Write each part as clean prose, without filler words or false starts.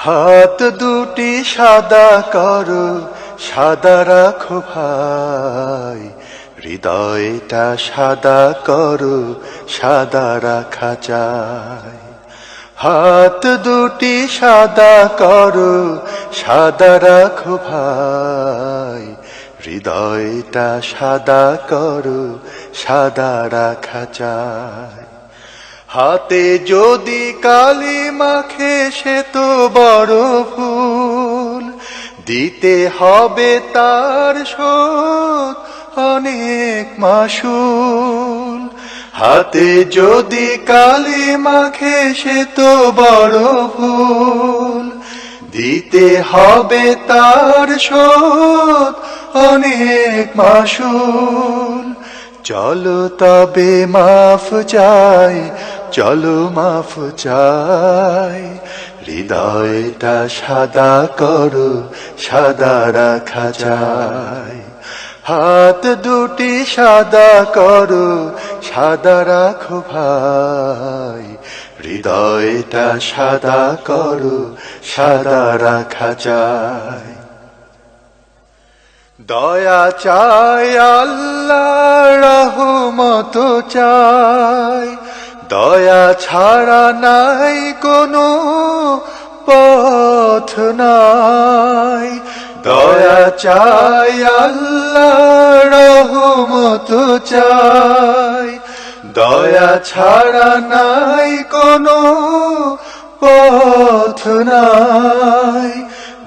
হাত দুটি সাদা করো, সাদা রাখো ভাই, হৃদয়টা সাদা করো, সাদা রাখা চাই। হাত দুটি সাদা করো, সাদা রাখো ভাই, হৃদয়টা সাদা করো, সাদা রাখা চাই। হাতে যদি কালি মাখে সে তো বড় ভুল, দিতে হবে তার শোধ অনেক মাসুল। হাতে যদি কালি মাখে সে তো বড় ভুল, দিতে হবে তার শোধ অনেক মাসুল। চলো তবে মাফ চাই, চলো মাফ চাই, হৃদয়টা সাদা করো, সাদা রাখা চাই। হাত দুটি সাদা করো, সাদা রাখো ভাই, হৃদয়টা সাদা করো, সাদা রাখা চাই। দয়া চাই আল্লাহর রহমত চাই, দয়া ছাড়া নাই কোনো পথ নাই। দয়া চাই আল্লাহর রহমত চাই, দয়া ছাড়া নাই কোনো পথ নাই।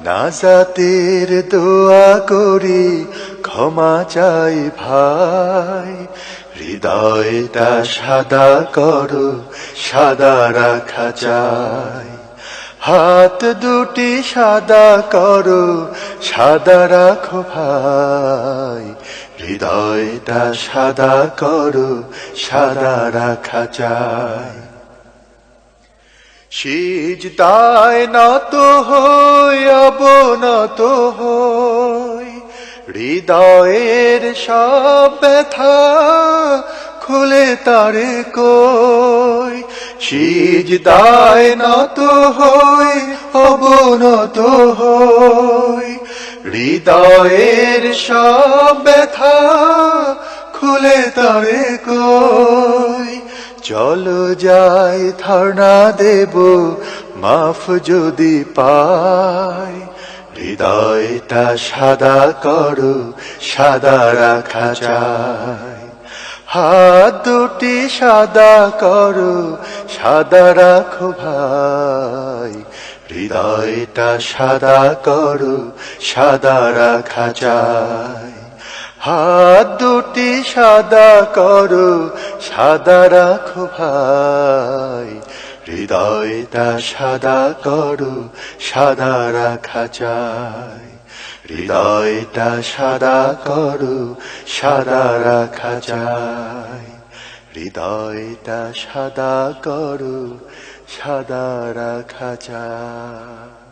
নাজাতের দোয়া করি, ক্ষমা চাই ভাই, হৃদয়টা সাদা করো, সাদা রাখা চাই। হাত দুটি সাদা করো, সাদা রাখো ভাই, হৃদয়টা সাদা করো, সাদা রাখা চাই। সিজদায় নত হই, অবনত হই, হৃদয়ের সব ব্যথা খুলে তারে কই। সিজদায় নত হই, অবনত হই, হৃদয়ের সব ব্যথা খুলে তারে কই। চলো যাই ধর্ণা দেব, মাফ যদি পাই, হৃদয়টা সাদা করো, সাদা রাখা চাই। হাত দুটি সাদা করো, সাদা রাখো ভাই, হৃদয়টা সাদা করো, সাদা রাখা চাই। হাত দুটি সাদা করো, সাদা রাখো ভাই, হৃদয়টা সাদা করো, সাদা রাখা চাই। হৃদয়টা সাদা করো, সাদা রাখা চাই। হৃদয়টা সাদা করো, সাদা রাখা চাই।